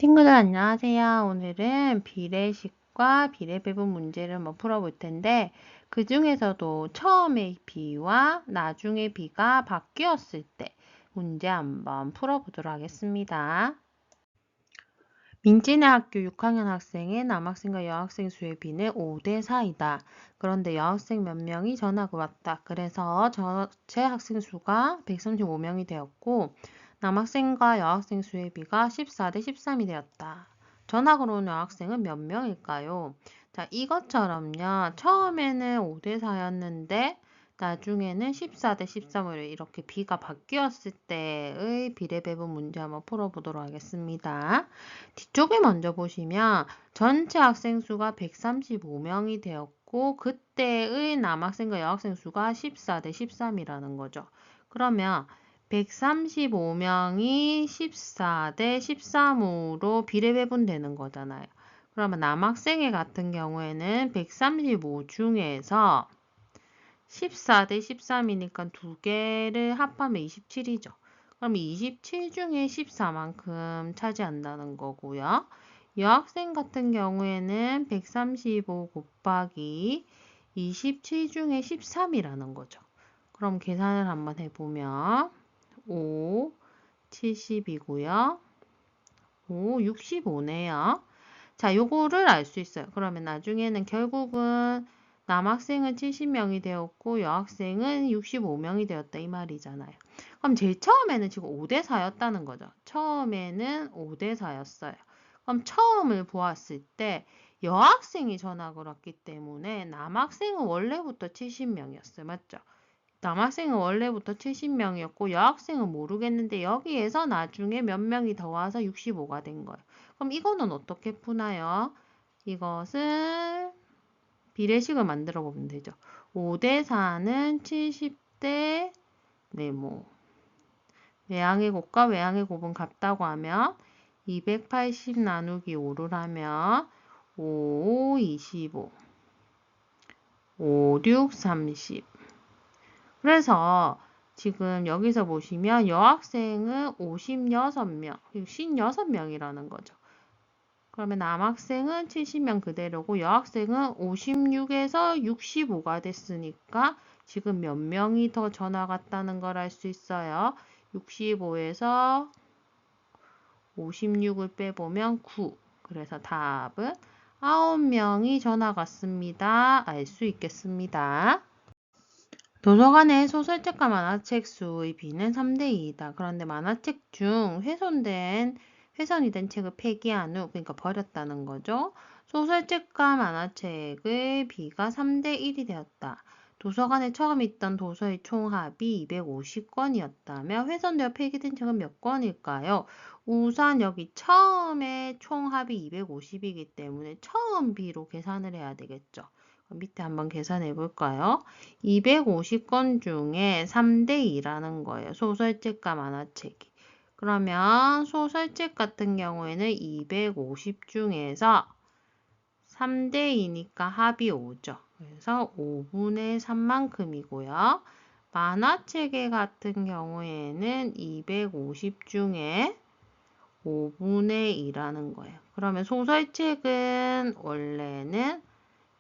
친구들 안녕하세요. 오늘은 비례식과 비례배분 문제를 풀어볼 텐데 그 중에서도 처음에 B와 나중에 B가 바뀌었을 때 문제 한번 풀어보도록 하겠습니다. 민지네 학교 6학년 학생의 남학생과 여학생 수의 비는 5대 4이다. 그런데 여학생 몇 명이 전학을 왔다. 그래서 전체 학생 수가 135명이 되었고 남학생과 여학생 수의 비가 14대 13이 되었다. 전학으로 온 여학생은 몇 명일까요? 자, 이것처럼요. 처음에는 5대 4였는데 나중에는 14대 13으로 이렇게 비가 바뀌었을 때의 비례배분 문제 한번 풀어보도록 하겠습니다. 뒤쪽에 먼저 보시면 전체 학생 수가 135명이 되었고 그때의 남학생과 여학생 수가 14대 13이라는 거죠. 그러면 135명이 14대 13으로 비례배분되는 거잖아요. 그러면 남학생의 같은 경우에는 135 중에서 14대 13이니까 두 개를 합하면 27이죠. 그럼 27 중에 14만큼 차지한다는 거고요. 여학생 같은 경우에는 135 곱하기 27 중에 13이라는 거죠. 그럼 계산을 한번 해보면 5, 70이고요. 5, 65네요. 자, 요거를 알 수 있어요. 그러면 나중에는 결국은 남학생은 70명이 되었고 여학생은 65명이 되었다 이 말이잖아요. 그럼 제일 처음에는 지금 5대 4였다는 거죠. 처음에는 5대 4였어요. 그럼 처음을 보았을 때 여학생이 전학을 왔기 때문에 남학생은 원래부터 70명이었어요. 맞죠? 남학생은 원래부터 70명이었고 여학생은 모르겠는데 여기에서 나중에 몇 명이 더 와서 65가 된 거예요. 그럼 이거는 어떻게 푸나요? 이것을 비례식을 만들어 보면 되죠. 5대 4는 70대 네모. 외항의 곱과 외항의 곱은 같다고 하면 280 나누기 5를 하면 5, 25, 5, 6, 30. 그래서 지금 여기서 보시면 여학생은 56명, 56명이라는 거죠. 그러면 남학생은 70명 그대로고 여학생은 56에서 65가 됐으니까 지금 몇 명이 더 전화 갔다는 걸 알 수 있어요. 65에서 56을 빼보면 9. 그래서 답은 9명이 전화 갔습니다. 알 수 있겠습니다. 도서관의 소설책과 만화책 수의 비는 3대 2이다. 그런데 만화책 중 훼손이 된 책을 폐기한 후, 그러니까 버렸다는 거죠. 소설책과 만화책의 비가 3대 1이 되었다. 도서관에 처음 있던 도서의 총합이 250권이었다며 훼손되어 폐기된 책은 몇 권일까요? 우선 여기 처음에 총합이 250이기 때문에 처음 비로 계산을 해야 되겠죠. 밑에 한번 계산해 볼까요? 250권 중에 3대 2라는 거예요. 소설책과 만화책이. 그러면 소설책 같은 경우에는 250 중에서 3대 2니까 합이 5죠. 그래서 5분의 3만큼이고요. 만화책 같은 경우에는 250 중에 5분의 2라는 거예요. 그러면 소설책은 원래는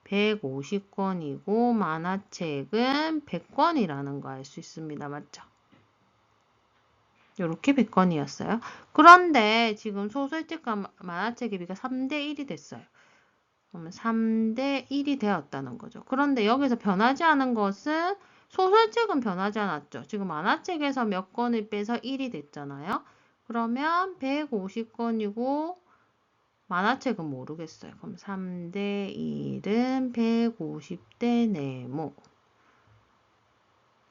150권이고 만화책은 100권이라는 거 알 수 있습니다. 맞죠? 이렇게 100권이었어요. 그런데 지금 소설책과 만화책의 비가 3대 1이 됐어요. 그러면 3대 1이 되었다는 거죠. 그런데 여기서 변하지 않은 것은 소설책은 변하지 않았죠. 지금 만화책에서 몇 권을 빼서 1이 됐잖아요. 그러면 150권이고 만화책은 모르겠어요. 그럼 3대 1은 150대 네모.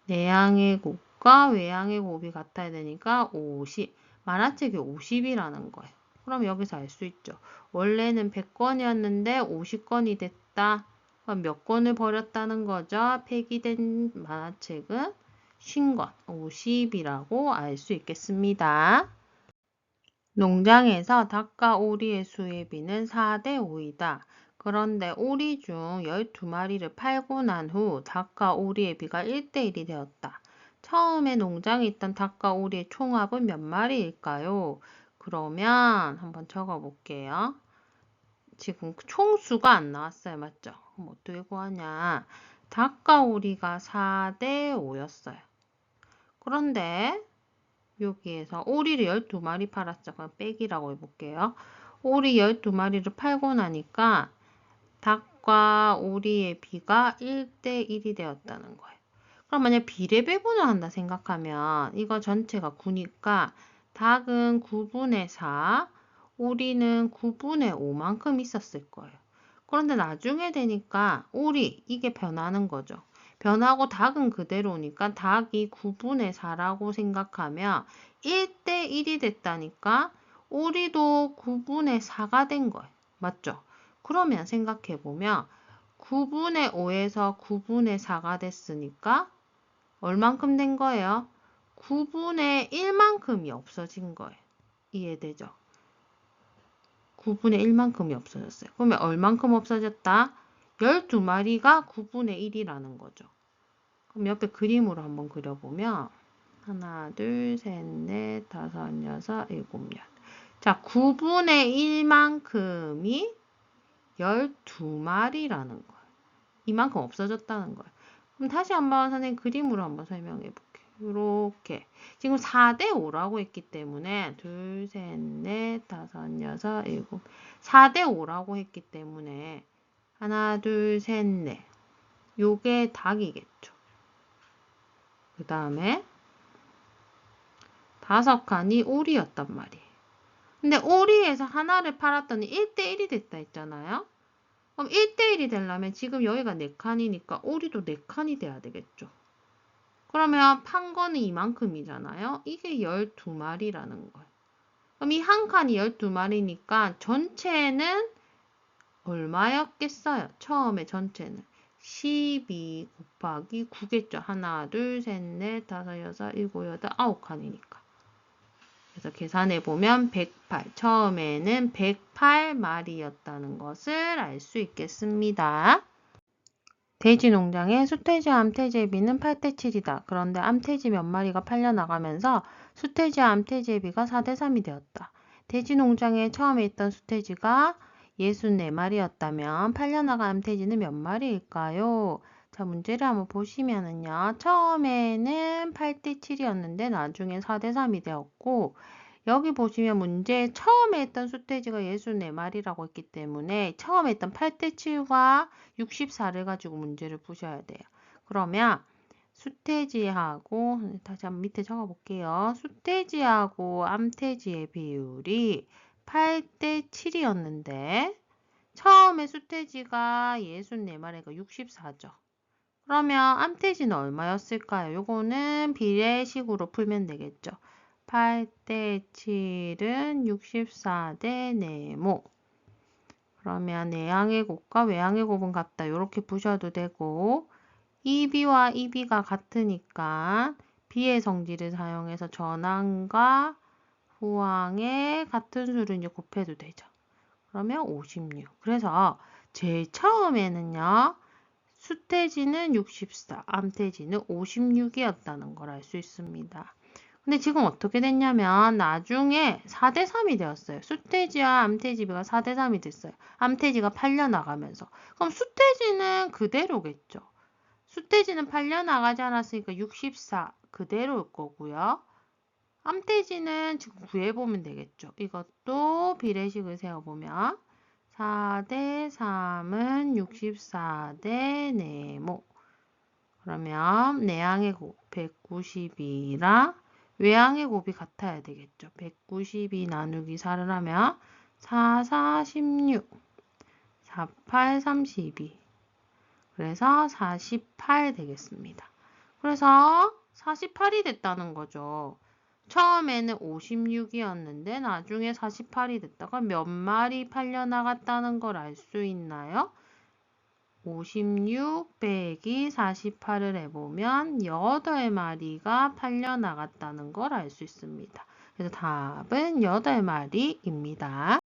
내향의 곱과 외향의 곱이 같아야 되니까 50. 만화책이 50이라는 거예요. 그럼 여기서 알 수 있죠. 원래는 100권이었는데 50권이 됐다. 그럼 몇 권을 버렸다는 거죠. 폐기된 만화책은 50권, 50이라고 알 수 있겠습니다. 농장에서 닭과 오리의 수의 비는 4대 5이다. 그런데 오리 중 12마리를 팔고 난 후 닭과 오리의 비가 1대 1이 되었다. 처음에 농장에 있던 닭과 오리의 총합은 몇 마리일까요? 그러면 한번 적어 볼게요. 지금 총수가 안 나왔어요. 맞죠? 그럼 어떻게 구하냐? 닭과 오리가 4대 5였어요. 그런데 여기에서 오리를 12마리 팔았죠. 그럼 빼기라고 해볼게요. 오리 12마리를 팔고 나니까 닭과 오리의 비가 1대 1이 되었다는 거예요. 그럼 만약 비례 배분을 한다 생각하면 이거 전체가 9니까 닭은 9분의 4, 오리는 9분의 5만큼 있었을 거예요. 그런데 나중에 되니까 오리 이게 변하는 거죠. 변하고 닭은 그대로니까 닭이 9분의 4라고 생각하면 1대 1이 됐다니까 오리도 9분의 4가 된 거예요. 맞죠? 그러면 생각해보면 9분의 5에서 9분의 4가 됐으니까 얼만큼 된 거예요? 9분의 1만큼이 없어진 거예요. 이해되죠? 9분의 1만큼이 없어졌어요. 그러면 얼만큼 없어졌다? 12마리가 9분의 1이라는 거죠. 그럼 옆에 그림으로 한번 그려보면 하나, 둘, 셋, 넷, 다섯, 여섯, 일곱, 여덟. 자, 9분의 1만큼이 12마리라는 거예요. 이만큼 없어졌다는 거예요. 그럼 다시 한번 선생님 그림으로 한번 설명해 볼게요. 이렇게 지금 4대 5라고 했기 때문에 둘, 셋, 넷, 다섯, 여섯, 일곱 4대 5라고 했기 때문에 하나, 둘, 셋, 넷 요게 닭이겠죠. 그 다음에 5칸이 오리였단 말이에요. 근데 오리에서 하나를 팔았더니 1대1이 됐다 했잖아요. 그럼 1대1이 되려면 지금 여기가 4칸이니까 오리도 4칸이 돼야 되겠죠. 그러면 판 거는 이만큼이잖아요. 이게 12마리라는 거예요. 그럼 이 한 칸이 12마리니까 전체는 얼마였겠어요? 처음에 전체는 12 곱하기 9겠죠. 하나, 둘, 셋, 넷, 다섯, 여섯, 일곱, 여덟, 9칸이니까. 그래서 계산해 보면 108. 처음에는 108마리였다는 것을 알 수 있겠습니다. 돼지 농장의 수태지와 암태지의 비는 8대 7이다. 그런데 암태지 몇 마리가 팔려나가면서 수태지와 암태지의 비가 4대 3이 되었다. 돼지 농장에 처음에 있던 수태지가 64마리였다면 팔려나간 암태지는 몇 마리일까요? 자, 문제를 한번 보시면은요. 처음에는 8대 7이었는데 나중에 4대 3이 되었고 여기 보시면 문제 처음에 했던 수태지가 64마리라고 했기 때문에 처음에 했던 8대 7과 64를 가지고 문제를 푸셔야 돼요. 그러면 수태지하고 다시 한번 밑에 적어 볼게요. 수태지하고 암태지의 비율이 8대 7이었는데 처음에 수태지가 64마리가 64죠. 그러면 암태지는 얼마였을까요? 요거는 비례식으로 풀면 되겠죠. 8대 7은 64대 네모. 그러면 내항의 곱과 외항의 곱은 같다. 이렇게 보셔도 되고 EB와 EB가 같으니까 B의 성질을 사용해서 전항과 후항의 같은 수를 이제 곱해도 되죠. 그러면 56. 그래서 제일 처음에는요. 수태지는 64, 암태지는 56이었다는 걸 알 수 있습니다. 근데 지금 어떻게 됐냐면 나중에 4대 3이 되었어요. 수태지와 암태지비가 4대 3이 됐어요. 암태지가 팔려나가면서. 그럼 수태지는 그대로겠죠. 수태지는 팔려나가지 않았으니까 64 그대로일 거고요. 암태지는 지금 구해보면 되겠죠. 이것도 비례식을 세워보면 4대 3은 64대 네모. 그러면 내항의 곱 192랑 외항의 곱이 같아야 되겠죠. 192 나누기 4를 하면 4, 4, 16, 4, 8, 32. 그래서 48 되겠습니다. 그래서 48이 됐다는 거죠. 처음에는 56이었는데 나중에 48이 됐다가 몇 마리 팔려나갔다는 걸 알 수 있나요? 56 빼기 48을 해보면 8마리가 팔려나갔다는 걸 알 수 있습니다. 그래서 답은 8마리입니다.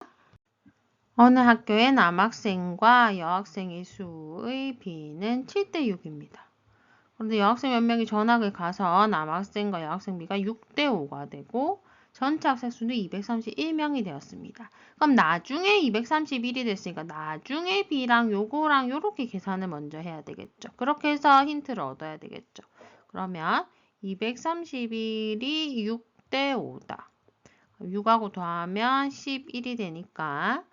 어느 학교의 남학생과 여학생의 수의 비는 7대 6입니다. 그런데 여학생 몇 명이 전학을 가서 남학생과 여학생 비가 6대 5가 되고 전체 학생 수는 231명이 되었습니다. 그럼 나중에 231이 됐으니까 나중에 B랑 요거랑 요렇게 계산을 먼저 해야 되겠죠. 그렇게 해서 힌트를 얻어야 되겠죠. 그러면 231이 6대 5다. 6하고 더하면 11이 되니까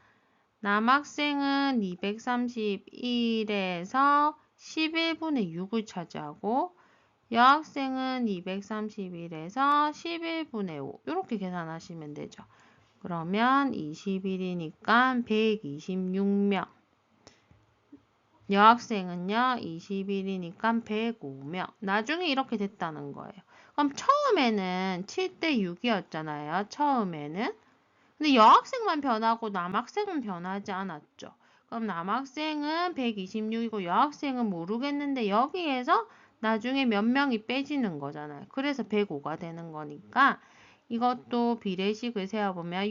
남학생은 231에서 11분의 6을 차지하고 여학생은 231에서 11분의 5 이렇게 계산하시면 되죠. 그러면 21이니까 126명. 여학생은요 21이니까 105명. 나중에 이렇게 됐다는 거예요. 그럼 처음에는 7대 6이었잖아요. 처음에는. 근데 여학생만 변하고 남학생은 변하지 않았죠. 그럼 남학생은 126이고 여학생은 모르겠는데 여기에서 나중에 몇 명이 빼지는 거잖아요. 그래서 105가 되는 거니까 이것도 비례식을 세어보면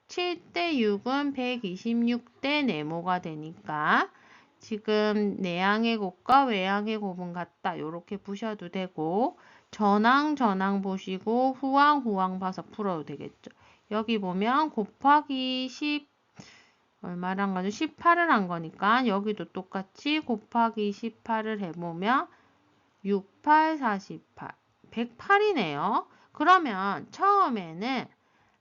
7대 6은 126대 네모가 되니까 지금 내항의 곱과 외항의 곱은 같다. 이렇게 보셔도 되고 전항 보시고 후항 봐서 풀어도 되겠죠. 여기 보면 곱하기 10 얼마를 한 거죠? 18을 한 거니까 여기도 똑같이 곱하기 18을 해보면 6, 8, 48 108이네요. 그러면 처음에는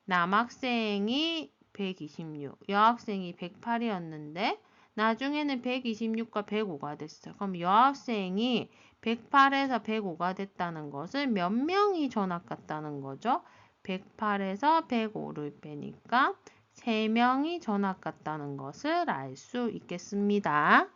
남학생이 126, 여학생이 108이었는데 나중에는 126과 105가 됐어요. 그럼 여학생이 108에서 105가 됐다는 것을 몇 명이 전학 갔다는 거죠? 108에서 105를 빼니까 3명이 전학 갔다는 것을 알 수 있겠습니다.